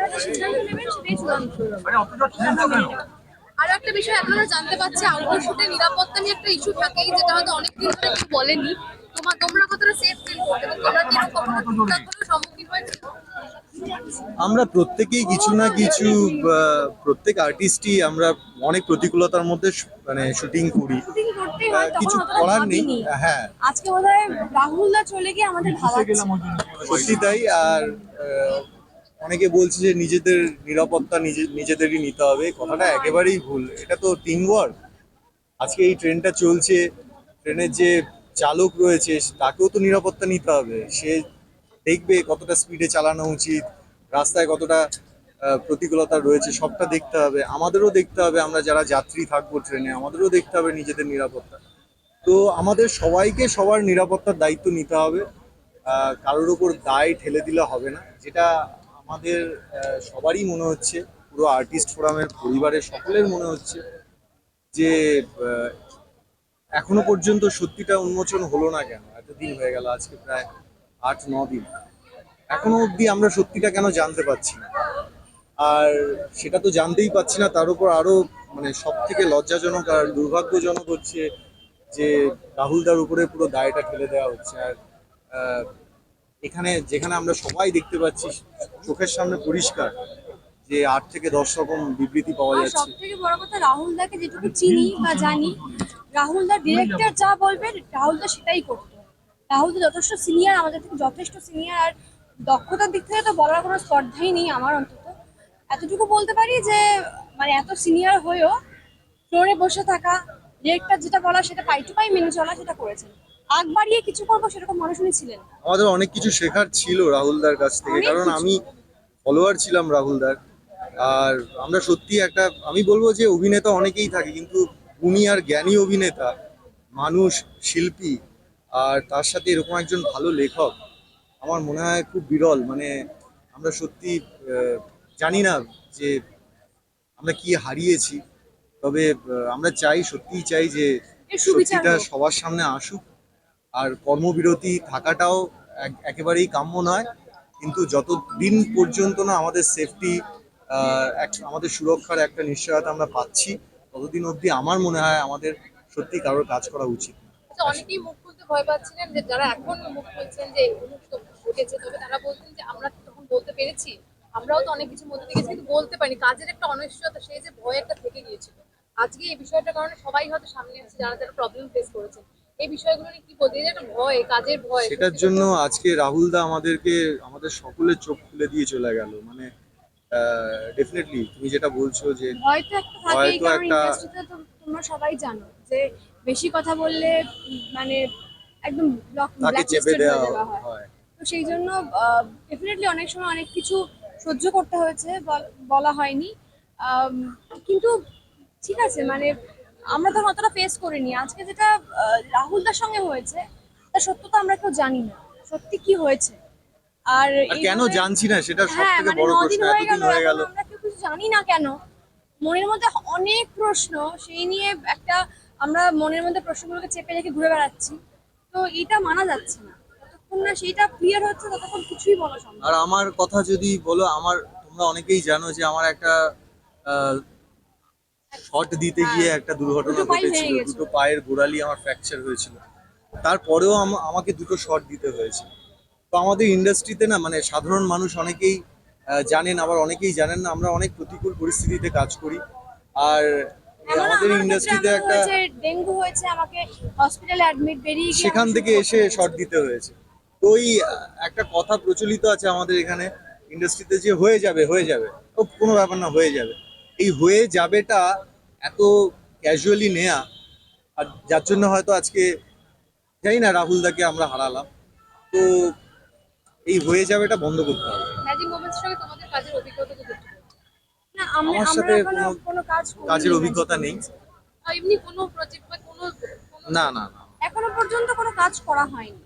আপনারা যে সিদ্ধান্ত নেবেন সেটাই চূড়ান্ত। আরো একটা বিষয় আপনারা জানতে পাচ্ছি, আউটডোর শুটে নিরাপত্তা নিয়ে একটা ইস্যু থাকেই, যেটা হয়তো অনেকদিন ধরে কেউ বলেনি। তোমরা কতটা সেফ ফিল করতে এবং তোমরা কি এরকম কখনো টুকটাকগুলো সম্মুখীন হয়েছে? আমরা প্রত্যেকেই কিছু না কিছু প্রত্যেক আর্টিস্টই আমরা অনেক প্রতিকূলতার মধ্যে মানে শুটিং করি। শুটিং করতেই হয়, তখন কিছু অতটা করার নেই। ভাবিনি। হ্যাঁ, আজকে বোধহয় রাহুলদা চলে গিয়ে আমাদের ভাবাচ্ছে। সত্যি তাই। আর অনেকে বলছে যে নিজেদের নিরাপত্তা নিজেদেরই নিতে হবে, কথাটা একেবারেই ভুল। এটা তো টিম ওয়ার্ক। আজকে এই ট্রেনটা চলছে, ট্রেনের যে চালক রয়েছে তাকেও তো নিরাপত্তা নিতে হবে। সে দেখবে কতটা স্পিডে চালানো উচিত, রাস্তায় কতটা প্রতিকূলতা রয়েছে, সবটা দেখতে হবে। আমাদেরও দেখতে হবে, আমরা যারা যাত্রী থাকবো ট্রেনে, আমাদেরও দেখতে হবে নিজেদের নিরাপত্তা। তো আমাদের সবাইকে সবার নিরাপত্তার দায়িত্ব নিতে হবে। কারোর উপর দায় ঠেলে দিলে হবে না, যেটা আমাদের সবারই মনে হচ্ছে, পুরো আর্টিস্ট ফোরামের পরিবারের সকলের মনে হচ্ছে যে এখনো পর্যন্ত সত্যিটা উন্মোচন হলো না কেন। এতদিন হয়ে গেল, আজকে প্রায় 8-9 দিন, এখনো অবধি আমরা সত্যিটা কেন জানতে পারছি না। আর সেটা তো জানতেই পাচ্ছি না, তার উপর আরো মানে সব থেকে লজ্জাজনক আর দুর্ভাগ্যজনক হচ্ছে যে রাহুলদার উপরে পুরো দায়টা ঠেলে দেওয়া হচ্ছে। আর আহ, এখানে যেখানে আমরা সবাই দেখতে পাচ্ছি, চোখের সামনে পরিষ্কার যে 8 থেকে 10 রকম বিবৃতি পাওয়া আর যাচ্ছে। সব থেকে বড় কথা, রাহুলদাকে যেটুকু চিনি বা জানি, রাহুলদা ডিরেক্টর যা বলবেন রাহুলদা সেটাই করতো। রাহুলদা যথেষ্ট সিনিয়র, আমাদের থেকে যথেষ্ট সিনিয়র। আর দক্ষতার দিক থেকে তো বলার কোনো স্পর্ধাই নেই আমার অন্তত। এতটুকু বলতে পারি যে মানে এত সিনিয়র হয়েও ফ্লোরে বসে থাকা, ডিরেক্টর যেটা বলা সেটা পাই টু পাই মেনে চলা, সেটা করেছেন। আগ বাড়িয়ে কিছু করবো সেরকম মানুষ উনি ছিলেন না। আমাদের অনেক কিছু শেখার ছিল রাহুলদার কাছ থেকে, অনেক কারণ কিছু। আমি ফলোয়ার ছিলাম রাহুলদার। আর আমরা সত্যি একটা, আমি বলবো যে অভিনেতা অনেকেই থাকে, কিন্তু উনি আর জ্ঞানী অভিনেতা, মানুষ, শিল্পী, আর তার সাথে এরকম একজন ভালো লেখক আমার মনে হয় খুব বিরল। মানে আমরা সত্যি জানি না যে আমরা কি হারিয়েছি। তবে আমরা চাই, সত্যিই চাই যে এর সুবিচার সত্যিটা হোক। সবার সামনে আসুক। আর কর্মবিরতি থাকাটাও একেবারেই কাম্য নয়। কিন্তু যতদিন পর্যন্ত না আমাদের সেফটি, আমাদের সুরক্ষার একটা নিশ্চয়তা আমরা পাচ্ছি, ততদিন অবধি আমার মনে হয় আমাদের সত্যি কারোর কাজ করা উচিত না। আচ্ছা, অনেকেই মুখ খুলতে ভয় পাচ্ছিলেন, যে যারা এখন মুখ খুলছেন যে অমুক তো ঘটেছে, তবে তারা বলছেন যে আমরা তো তখন বলতে পেরেছি, আমরাও তো অনেক কিছু মধ্যে দিয়ে গেছি কিন্তু বলতে পারিনি, কাজের একটা অনিশ্চয়তা, সেই যে ভয় একটা থেকে গিয়েছিল। আজকে এই বিষয়টার কারণে সবাই হয়তো সামনে আসছে, যারা যারা প্রবলেম ফেস করেছেন। এই বিষয়গুলো নিয়ে কি বলতে, এই যে একটা ভয়, কাজের ভয়, সেটার সত্যি জন্য কথা। আজকে রাহুলদা আমাদেরকে, আমাদের সকলের চোখ খুলে দিয়ে চলে গেল। মানে ডেফিনেটলি তুমি যেটা বলছো যে ভয় তো একটা থাকেই, হয়তো কারণ একটা ইন্ডাস্ট্রিতে তো তোমরা সবাই জানো যে বেশি কথা বললে মানে একদম তাকে ব্ল্যাক চেপে লিস্টেড দেওয়া হয়ে যাওয়া হয়। হয়। তো সেই জন্য ডেফিনেটলি অনেক সময় অনেক কিছু সহ্য করতে হয়েছে, বলা হয়নি। আম, কিন্তু ঠিক আছে, মানে আমরা তো অতটা ফেস করিনি। আজকে যেটা রাহুলদার সঙ্গে হয়েছে, তার সত্যতা আমরা কেউ জানি না, সত্যি কি হয়েছে। আর আর কেন এইভাবে, জানছি না, সেটা সব হ্যাঁ থেকে মানে বড় 9 দিন প্রশ্ন। হয়ে এতদিন গেল, হয়ে এখন গেল, আমরা কেউ কিছু জানি না কেন। মনের মধ্যে অনেক প্রশ্ন, সেই নিয়ে একটা আমরা মনের মধ্যে প্রশ্নগুলোকে চেপে রেখে ঘুরে বেড়াচ্ছি। তো এটা মানা যাচ্ছে না, যতক্ষণ না সেইটা ক্লিয়ার হচ্ছে ততক্ষণ কিছুই বলা সম্ভব আর না। আমার কথা যদি বলো, আমার, তোমরা অনেকেই জানো যে আমার একটা শট দিতে হ্যাঁ, গিয়ে একটা দুর্ঘটনা দুটো পাই ঘটেছিল। ভেঙে গেছিল। দুটো পায়ের গোড়ালি আমার ফ্র্যাকচার হয়েছিল, তারপরেও আমাকে দুটো শট দিতে হয়েছে। তো আমাদের ইন্ডাস্ট্রিতে না, মানে সাধারণ মানুষ অনেকেই জানেন, আবার অনেকেই জানেন না, আমরা অনেক প্রতিকূল পরিস্থিতিতে কাজ করি। আর এমন আমাদের আমার ক্ষেত্রে ইন্ডাস্ট্রিতে এমন একটা, হয়েছে, ডেঙ্গু হয়েছে, আমাকে হসপিটালে অ্যাডমিট, বেরিয়ে গিয়ে সেখান আমাকে শুট থেকে করতে এসে হয়েছে। শট দিতে হয়েছে। তো ওই একটা কথা প্রচলিত আছে আমাদের এখানে ইন্ডাস্ট্রিতে যে হয়ে যাবে হয়ে যাবে, ও কোনো ব্যাপার না, হয়ে যাবে। এই হয়ে যাবেটা এত ক্যাজুয়ালি নেয়া, আর যার জন্য হয়তো আজকে জানি না রাহুলদাকে আমরা হারালাম। তো এই হয়ে যাবেটা বন্ধ করতে হবে। ম্যাজিক মোমেন্টস সঙ্গে তোমাদের কাজের অভিজ্ঞতা তো একটু বলো। না, আমরা আমার আমরা সাথে এখনো কোনো কোনো কাজ কাজের করিনি ম্যাজিক অভিজ্ঞতা নেই। মোমেন্টস। এমনি কোনো প্রজেক্ট বা কোনো না, না, না। এখনো পর্যন্ত কোনো কাজ করা হয়নি।